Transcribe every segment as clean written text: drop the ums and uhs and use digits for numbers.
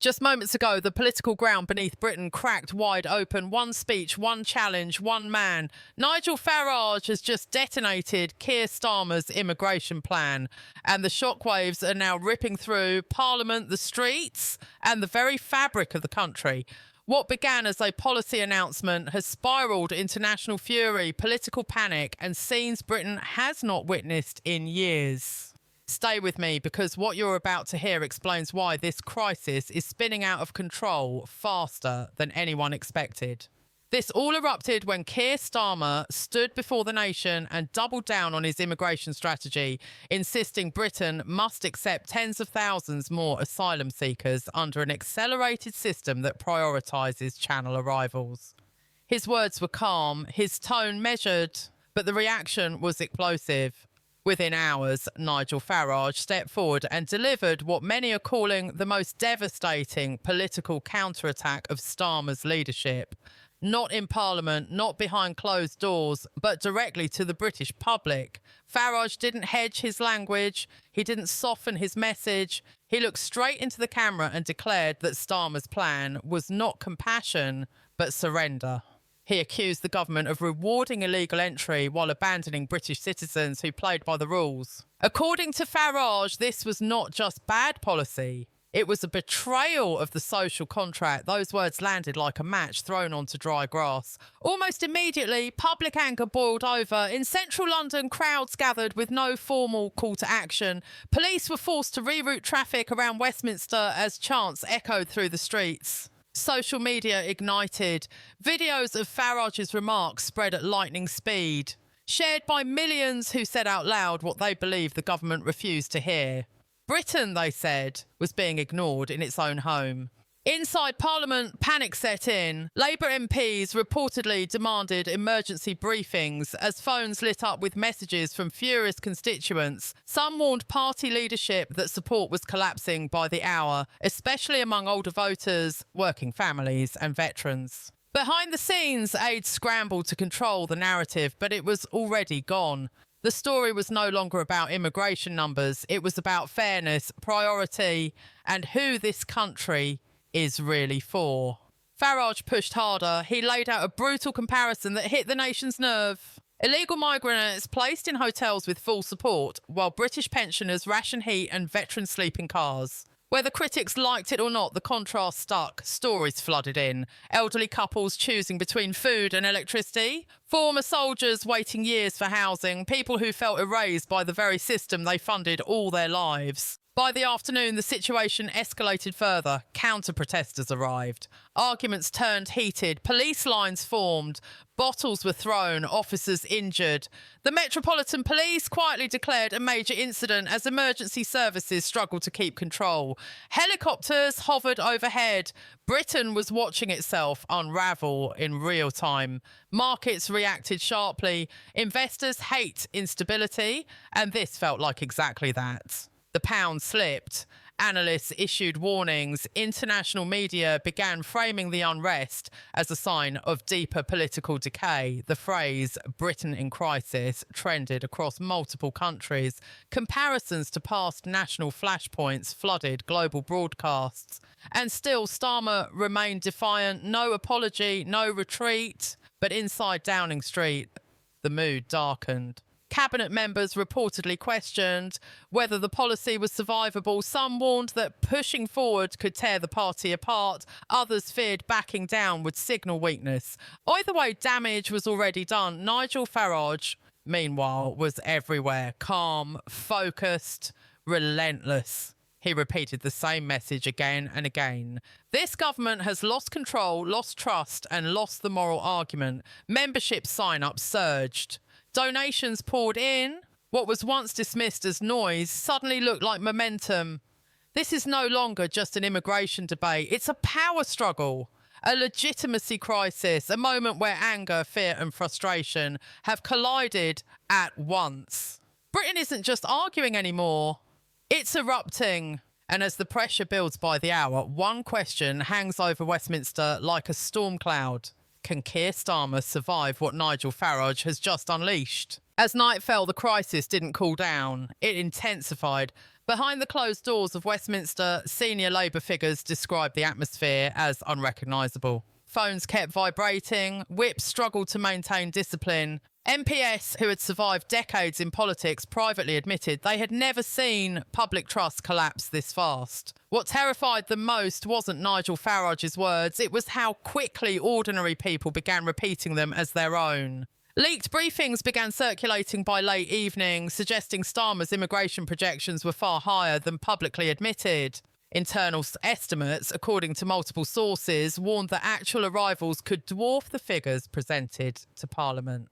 Just moments ago, the political ground beneath Britain cracked wide open. One speech, one challenge, one man. Nigel Farage has just detonated Keir Starmer's immigration plan, and the shockwaves are now ripping through Parliament, the streets, and the very fabric of the country. What began as a policy announcement has spiralled into national fury, political panic, and scenes Britain has not witnessed in years. Stay with me, because what you're about to hear explains why this crisis is spinning out of control faster than anyone expected. This all erupted when Keir Starmer stood before the nation and doubled down on his immigration strategy, insisting Britain must accept tens of thousands more asylum seekers under an accelerated system that prioritises channel arrivals. His words were calm, his tone measured, but the reaction was explosive. Within hours, Nigel Farage stepped forward and delivered what many are calling the most devastating political counterattack of Starmer's leadership. Not in Parliament, not behind closed doors, but directly to the British public. Farage didn't hedge his language, he didn't soften his message. He looked straight into the camera and declared that Starmer's plan was not compassion, but surrender. He accused the government of rewarding illegal entry while abandoning British citizens who played by the rules. According to Farage, this was not just bad policy. It was a betrayal of the social contract. Those words landed like a match thrown onto dry grass. Almost immediately, public anger boiled over. In central London, crowds gathered with no formal call to action. Police were forced to reroute traffic around Westminster as chants echoed through the streets. Social media ignited. Videos of Farage's remarks spread at lightning speed, shared by millions who said out loud what they believed the government refused to hear. Britain, they said, was being ignored in its own home. Inside Parliament, panic set in. Labour MPs reportedly demanded emergency briefings as phones lit up with messages from furious constituents. Some warned party leadership that support was collapsing by the hour, especially among older voters, working families and veterans. Behind the scenes, aides scrambled to control the narrative, but it was already gone. The story was no longer about immigration numbers. It was about fairness, priority, and who this country is really for. Farage pushed harder. He laid out a brutal comparison that hit the nation's nerve. Illegal migrants placed in hotels with full support, while British pensioners ration heat and veterans sleep in cars. Whether critics liked it or not, the contrast stuck. Stories flooded in. Elderly couples choosing between food and electricity. Former soldiers waiting years for housing. People who felt erased by the very system they funded all their lives. By the afternoon, the situation escalated further. Counter-protesters arrived. Arguments turned heated. Police lines formed. Bottles were thrown. Officers injured. The Metropolitan Police quietly declared a major incident as emergency services struggled to keep control. Helicopters hovered overhead. Britain was watching itself unravel in real time. Markets reacted sharply. Investors hate instability, and this felt like exactly that. The pound slipped. Analysts issued warnings. International media began framing the unrest as a sign of deeper political decay. The phrase "Britain in crisis" trended across multiple countries. Comparisons to past national flashpoints flooded global broadcasts. And still, Starmer remained defiant. No apology, no retreat. But inside Downing Street, the mood darkened. Cabinet members reportedly questioned whether the policy was survivable. Some warned that pushing forward could tear the party apart. Others feared backing down would signal weakness. Either way, damage was already done. Nigel Farage, meanwhile, was everywhere. Calm, focused, relentless. He repeated the same message again and again. This government has lost control, lost trust, and lost the moral argument. Membership sign-ups surged. Donations poured in. What was once dismissed as noise suddenly looked like momentum. This is no longer just an immigration debate. It's a power struggle, a legitimacy crisis, a moment where anger, fear and frustration have collided at once. Britain isn't just arguing anymore. It's erupting. And as the pressure builds by the hour, one question hangs over Westminster like a storm cloud. Can Keir Starmer survive what Nigel Farage has just unleashed? As night fell, the crisis didn't cool down. It intensified. Behind the closed doors of Westminster, senior Labour figures described the atmosphere as unrecognisable. Phones kept vibrating, whips struggled to maintain discipline. MPs who had survived decades in politics privately admitted they had never seen public trust collapse this fast. What terrified them most wasn't Nigel Farage's words, it was how quickly ordinary people began repeating them as their own. Leaked briefings began circulating by late evening, suggesting Starmer's immigration projections were far higher than publicly admitted. Internal estimates, according to multiple sources, warned that actual arrivals could dwarf the figures presented to Parliament.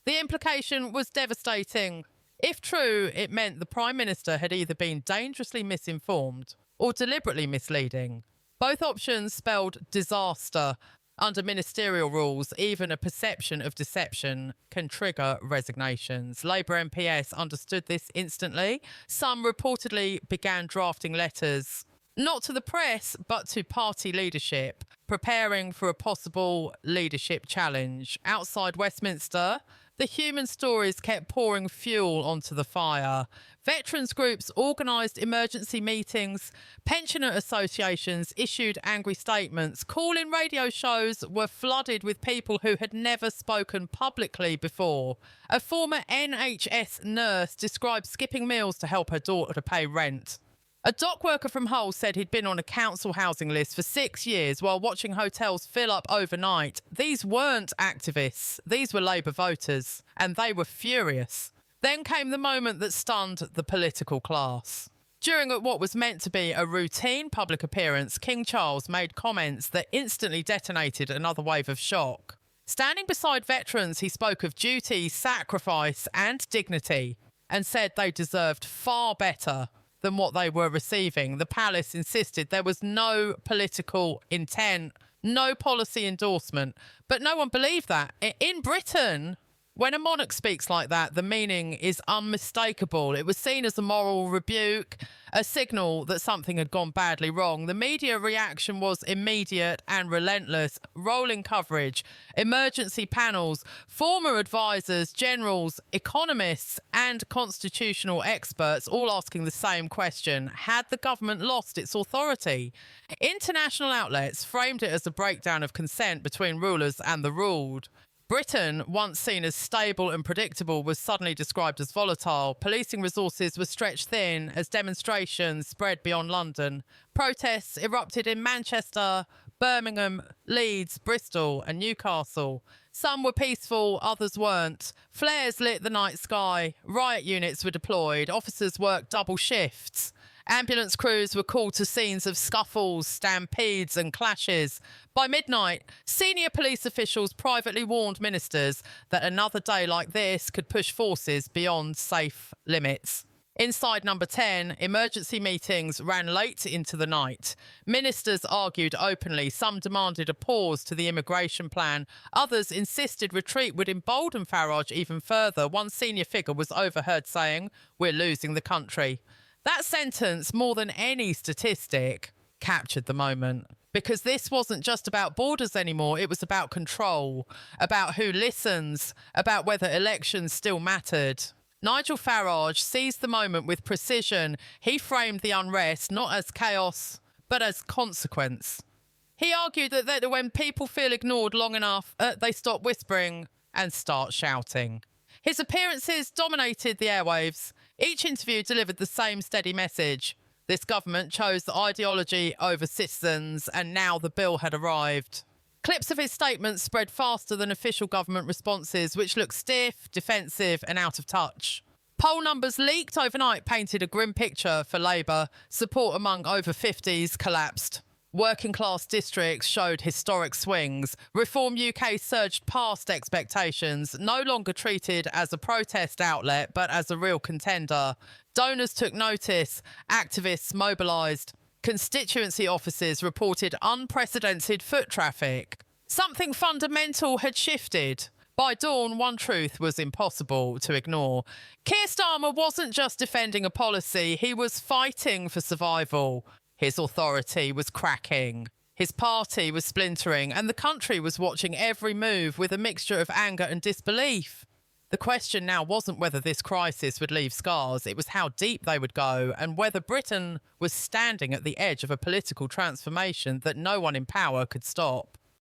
The implication was devastating. If true, it meant the Prime Minister had either been dangerously misinformed or deliberately misleading. Both options spelled disaster. Under ministerial rules, even a perception of deception can trigger resignations. Labour MPs understood this instantly. Some reportedly began drafting letters, not to the press, but to party leadership, preparing for a possible leadership challenge. Outside Westminster, the human stories kept pouring fuel onto the fire. Veterans groups organised emergency meetings. Pensioner associations issued angry statements. Call-in radio shows were flooded with people who had never spoken publicly before. A former NHS nurse described skipping meals to help her daughter pay rent. A dock worker from Hull said he'd been on a council housing list for 6 years while watching hotels fill up overnight. These weren't activists, these were Labour voters, and they were furious. Then came the moment that stunned the political class. During what was meant to be a routine public appearance, King Charles made comments that instantly detonated another wave of shock. Standing beside veterans, he spoke of duty, sacrifice and dignity, and said they deserved far better than what they were receiving. The palace insisted there was no political intent, no policy endorsement, but no one believed that. In Britain, when a monarch speaks like that, the meaning is unmistakable. It was seen as a moral rebuke, a signal that something had gone badly wrong. The media reaction was immediate and relentless. Rolling coverage, emergency panels, former advisors, generals, economists and constitutional experts all asking the same question. Had the government lost its authority? International outlets framed it as a breakdown of consent between rulers and the ruled. Britain, once seen as stable and predictable, was suddenly described as volatile. Policing resources were stretched thin as demonstrations spread beyond London. Protests erupted in Manchester, Birmingham, Leeds, Bristol and Newcastle. Some were peaceful, others weren't. Flares lit the night sky. Riot units were deployed. Officers worked double shifts. Ambulance crews were called to scenes of scuffles, stampedes and clashes. By midnight, senior police officials privately warned ministers that another day like this could push forces beyond safe limits. Inside Number 10, emergency meetings ran late into the night. Ministers argued openly. Some demanded a pause to the immigration plan. Others insisted retreat would embolden Farage even further. One senior figure was overheard saying, "We're losing the country." That sentence, more than any statistic, captured the moment. Because this wasn't just about borders anymore, it was about control, about who listens, about whether elections still mattered. Nigel Farage seized the moment with precision. He framed the unrest not as chaos, but as consequence. He argued that when people feel ignored long enough, they stop whispering and start shouting. His appearances dominated the airwaves. Each interview delivered the same steady message. This government chose ideology over citizens, and now the bill had arrived. Clips of his statements spread faster than official government responses, which looked stiff, defensive and out of touch. Poll numbers leaked overnight painted a grim picture for Labour. Support among over 50s collapsed. Working-class districts showed historic swings. Reform UK surged past expectations, no longer treated as a protest outlet, but as a real contender. Donors took notice. Activists mobilised. Constituency offices reported unprecedented foot traffic. Something fundamental had shifted. By dawn, one truth was impossible to ignore. Keir Starmer wasn't just defending a policy, he was fighting for survival. His authority was cracking. His party was splintering, and the country was watching every move with a mixture of anger and disbelief. The question now wasn't whether this crisis would leave scars, it was how deep they would go and whether Britain was standing at the edge of a political transformation that no one in power could stop.